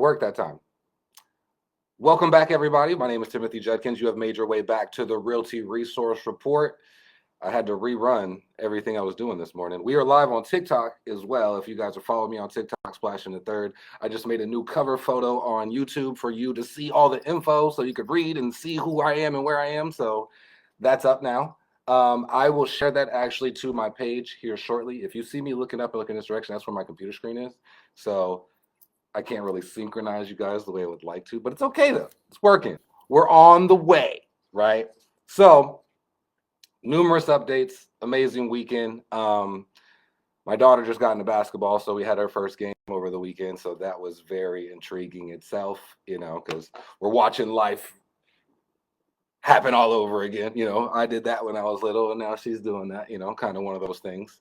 work that time. Welcome back, everybody. My name is Timothy Judkins. You have made your way back to the Realty Resource Report. I had to rerun everything I was doing this morning. We are live on TikTok as well. If you guys are following me on TikTok, Splash in the Third. I just made a new cover photo on YouTube for you to see all the info so you could read and see who I am and where I am. So that's up now. I will share that actually to my page here shortly. If you see me looking up and looking in this direction, that's where my computer screen is. So I can't really synchronize you guys the way I would like to, but it's okay though. It's working. We're on the way, right? So numerous updates, amazing weekend. My daughter just got into basketball, so we had our first game over the weekend. So that was very intriguing itself, because we're watching life happen all over again. I did that when I was little, and now she's doing that, kind of one of those things.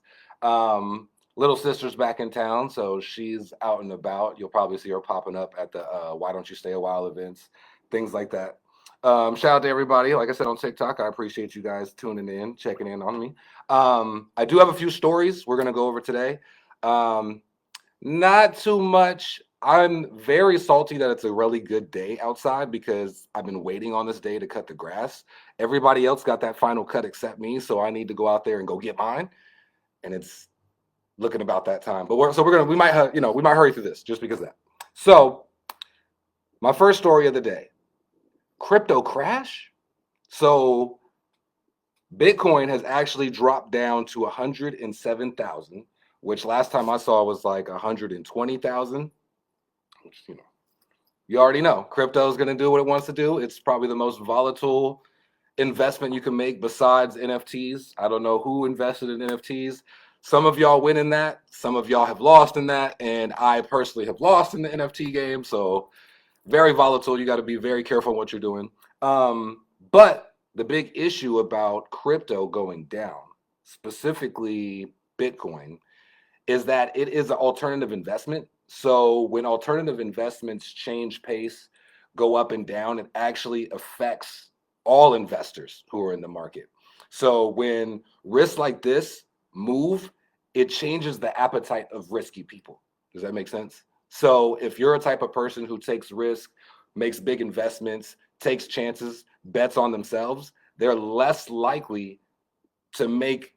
Little sister's back in town, so she's out and about. You'll probably see her popping up at the Why Don't You Stay a While events, things like that. Shout out to everybody. Like I said on TikTok, I appreciate you guys tuning in, checking in on me. I do have a few stories we're going to go over today. Not too much. I'm very salty that it's a really good day outside because I've been waiting on this day to cut the grass. Everybody else got that final cut except me, so I need to go out there and go get mine. And it's looking about that time. But we might hurry through this just because of that. So my first story of the day, crypto crash. So Bitcoin has actually dropped down to 107,000, which last time I saw was like 120,000. You already know crypto is going to do what it wants to do. It's probably the most volatile investment you can make besides NFTs. I don't know who invested in NFTs. Some of y'all win in that. Some of y'all have lost in that. And I personally have lost in the NFT game. So very volatile. You got to be very careful what you're doing. But the big issue about crypto going down, specifically Bitcoin, is that it is an alternative investment. So when alternative investments change pace, go up and down, it actually affects all investors who are in the market. So when risks like this move, it changes the appetite of risky people. Does that make sense? So if you're a type of person who takes risk, makes big investments, takes chances, bets on themselves, they're less likely to make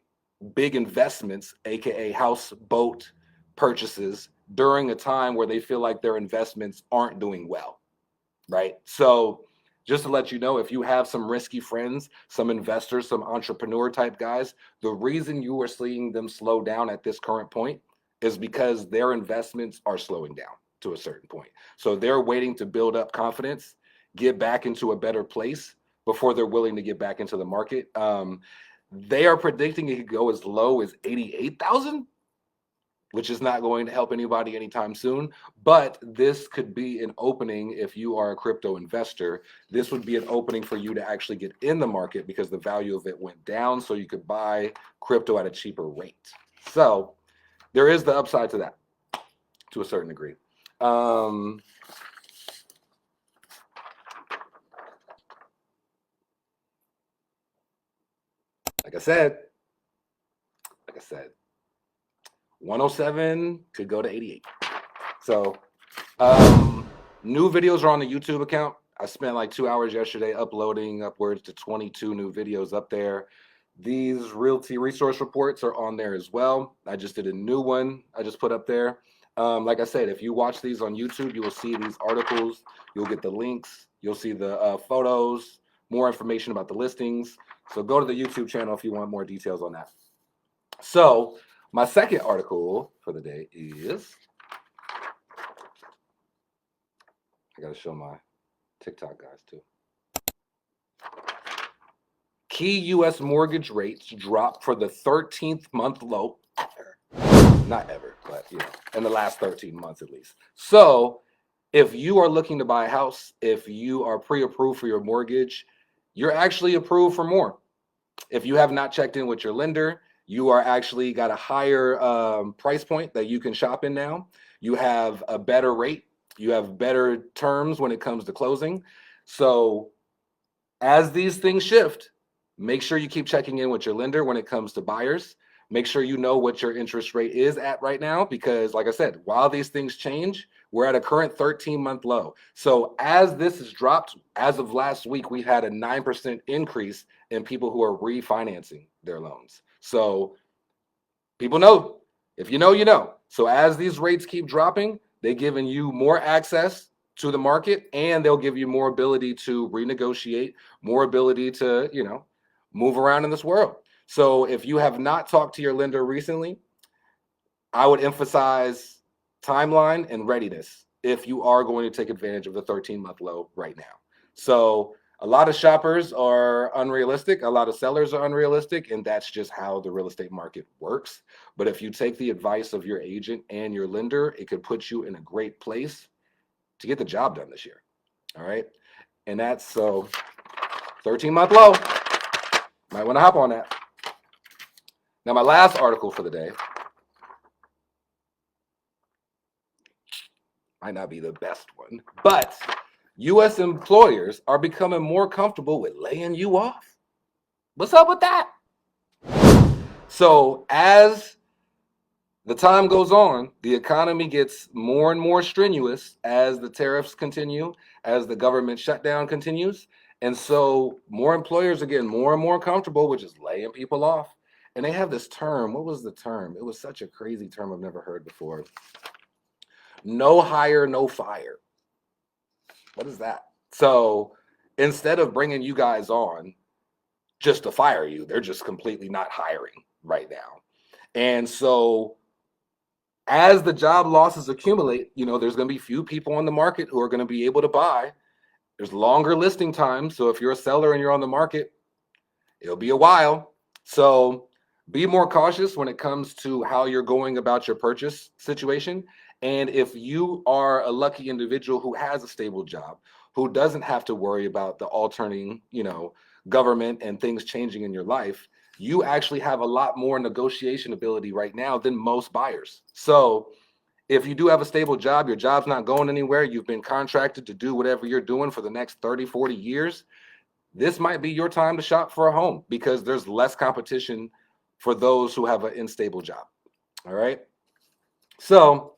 big investments, aka house, boat purchases, during a time where they feel like their investments aren't doing well, right? So just to let you know, if you have some risky friends, some investors, some entrepreneur type guys, the reason you are seeing them slow down at this current point is because their investments are slowing down to a certain point. So they're waiting to build up confidence, get back into a better place before they're willing to get back into the market. They are predicting it could go as low as 88,000, which is not going to help anybody anytime soon. But this could be an opening if you are a crypto investor. This would be an opening for you to actually get in the market because the value of it went down, so you could buy crypto at a cheaper rate. So there is the upside to that to a certain degree. Like I said, 107 could go to 88. So new videos are on the YouTube account. I spent like 2 hours yesterday uploading upwards to 22 new videos up there. These Realty Resource Reports are on there as well. I just did a new one I just put up there. Like I said, if you watch these on YouTube, you will see these articles. You'll get the links. You'll see the photos, more information about the listings. So go to the YouTube channel if you want more details on that. So my second article for the day is, I got to show my TikTok guys too. Key U.S. mortgage rates drop for the 13th month low ever. Not ever, but in the last 13 months at least. So if you are looking to buy a house, if you are pre-approved for your mortgage, you're actually approved for more. If you have not checked in with your lender, you are actually got a higher price point that you can shop in now. You have a better rate. You have better terms when it comes to closing. So as these things shift, make sure you keep checking in with your lender when it comes to buyers. Make sure you know what your interest rate is at right now, because like I said, while these things change, We're at a current 13-month low. So as this has dropped, as of last week, we had a 9% increase in people who are refinancing their loans. So people know, if you know, you know. So as these rates keep dropping, they're giving you more access to the market, and they'll give you more ability to renegotiate, more ability to, move around in this world. So if you have not talked to your lender recently, I would emphasize timeline and readiness if you are going to take advantage of the 13-month low right now. So a lot of shoppers are unrealistic. A lot of sellers are unrealistic, and that's just how the real estate market works. But if you take the advice of your agent and your lender, it could put you in a great place to get the job done this year. All right. And that's 13-month low. Might want to hop on that. Now, my last article for the day might not be the best one, but U.S. employers are becoming more comfortable with laying you off. What's up with that? So as the time goes on, the economy gets more and more strenuous as the tariffs continue, as the government shutdown continues. And so more employers are getting more and more comfortable with just laying people off. And they have this term. What was the term? It was such a crazy term I've never heard before. No hire, no fire. What is that? So instead of bringing you guys on just to fire you, they're just completely not hiring right now. And so as the job losses accumulate, there's going to be few people on the market who are going to be able to buy. There's longer listing times. So if you're a seller and you're on the market, it'll be a while. So be more cautious when it comes to how you're going about your purchase situation. And if you are a lucky individual who has a stable job, who doesn't have to worry about the alternating, government and things changing in your life, you actually have a lot more negotiation ability right now than most buyers. So if you do have a stable job, your job's not going anywhere, you've been contracted to do whatever you're doing for the next 30, 40 years, this might be your time to shop for a home because there's less competition for those who have an unstable job. All right. So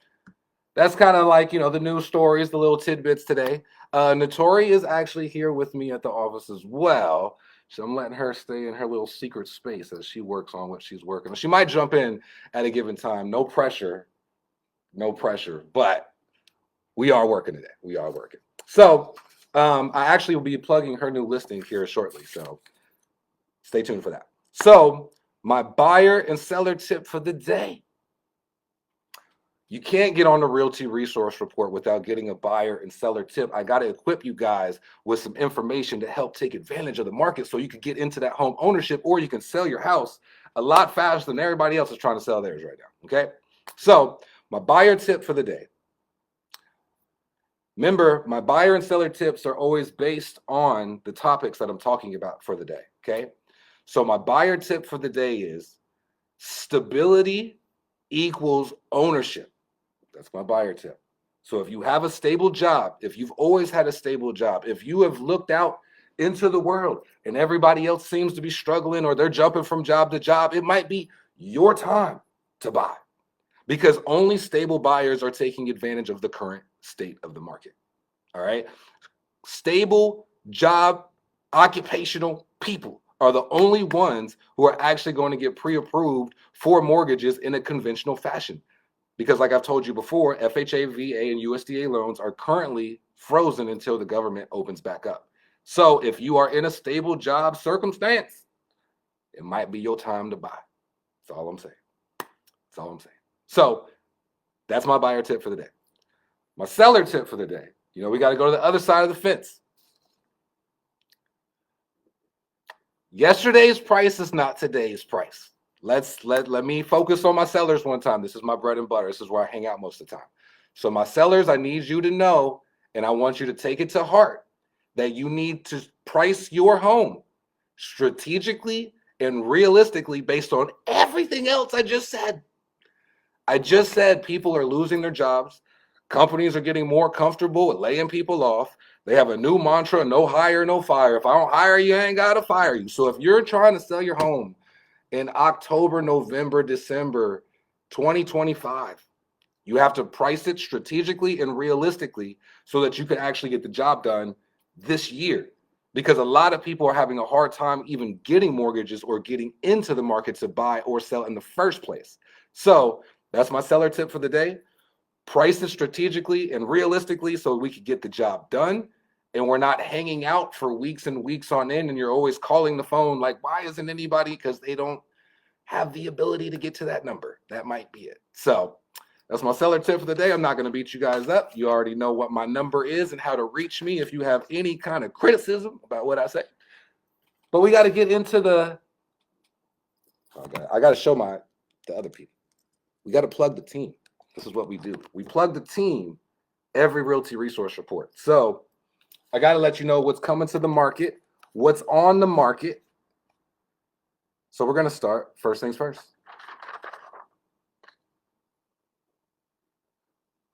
that's kind of like, the news stories, the little tidbits today. Notori is actually here with me at the office as well. So I'm letting her stay in her little secret space as she works on what she's working on. She might jump in at a given time. No pressure, but we are working today. We are working. So I actually will be plugging her new listing here shortly. So stay tuned for that. So my buyer and seller tip for the day. You can't get on the Realty Resource Report without getting a buyer and seller tip. I got to equip you guys with some information to help take advantage of the market so you can get into that home ownership, or you can sell your house a lot faster than everybody else is trying to sell theirs right now. Okay. So my buyer tip for the day. Remember, my buyer and seller tips are always based on the topics that I'm talking about for the day. Okay. So my buyer tip for the day is stability equals ownership. That's my buyer tip. So if you have a stable job, if you've always had a stable job, if you have looked out into the world and everybody else seems to be struggling or they're jumping from job to job, it might be your time to buy, because only stable buyers are taking advantage of the current state of the market. All right. Stable job, occupational people are the only ones who are actually going to get pre-approved for mortgages in a conventional fashion. Because like I've told you before, FHA, VA, and USDA loans are currently frozen until the government opens back up. So if you are in a stable job circumstance, it might be your time to buy. That's all I'm saying. That's all I'm saying. So that's my buyer tip for the day. My seller tip for the day. We got to go to the other side of the fence. Yesterday's price is not today's price. Let me focus on my sellers one time. This is my bread and butter. This is where I hang out most of the time. So my sellers, I need you to know, and I want you to take it to heart, that you need to price your home strategically and realistically based on everything else I just said. I just said people are losing their jobs. Companies are getting more comfortable with laying people off. They have a new mantra, no hire, no fire. If I don't hire you, I ain't got to fire you. So if you're trying to sell your home in October, November, December 2025, You have to price it strategically and realistically so that you can actually get the job done this year. Because a lot of people are having a hard time even getting mortgages or getting into the market to buy or sell in the first place. So that's my seller tip for the day. Price it strategically and realistically so we can get the job done. And we're not hanging out for weeks and weeks on end. And you're always calling the phone like, why isn't anybody? Because they don't have the ability to get to that number. That might be it. So that's my seller tip for the day. I'm not going to beat you guys up. You already know what my number is and how to reach me if you have any kind of criticism about what I say. But we got to get into the, I got to show the other people. We got to plug the team. This is what we do. We plug the team every Realty Resource Report. So I got to let you know what's coming to the market, what's on the market. So we're going to start first things first.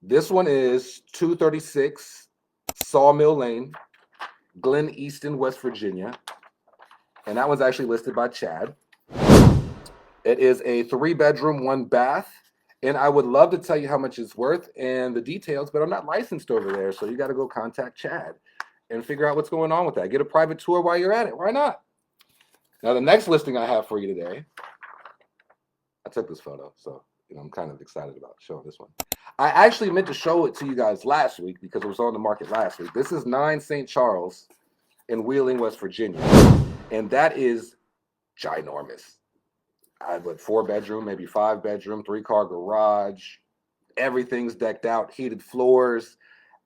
This one is 236 Sawmill Lane, Glen Easton, West Virginia. And that one's actually listed by Chad. It is a 3-bedroom, 1-bath. And I would love to tell you how much it's worth and the details, but I'm not licensed over there. So you got to go contact Chad and figure out what's going on with that. Get a private tour while you're at it. Why not? Now, the next listing I have for you today, I took this photo, so I'm kind of excited about showing this one. I actually meant to show it to you guys last week because it was on the market last week. This is 9 St. Charles in Wheeling, West Virginia, and that is ginormous. I would 4-bedroom, maybe 5-bedroom, 3-car garage. Everything's decked out, heated floors.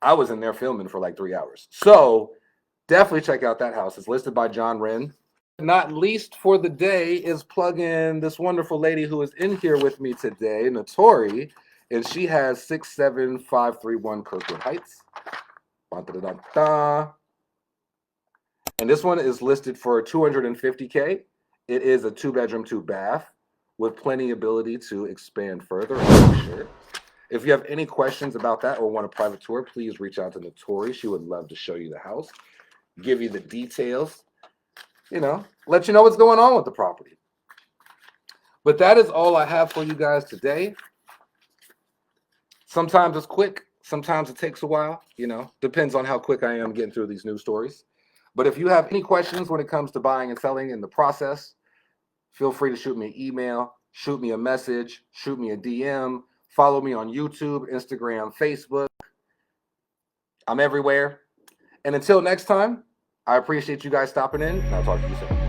I was in there filming for like 3 hours. So definitely check out that house. It's listed by John Wren. Not least for the day is plug in this wonderful lady who is in here with me today, Notori, and she has 67531 Kirkwood Heights. And this one is listed for $250K. It is a 2-bedroom, 2-bath with plenty ability to expand further. If you have any questions about that or want a private tour, please reach out to Notori. She would love to show you the house, give you the details, let you know what's going on with the property. But that is all I have for you guys today. Sometimes it's quick. Sometimes it takes a while, depends on how quick I am getting through these news stories. But if you have any questions when it comes to buying and selling in the process, feel free to shoot me an email, shoot me a message, shoot me a DM, follow me on YouTube, Instagram, Facebook. I'm everywhere. And until next time, I appreciate you guys stopping in, and I'll talk to you soon.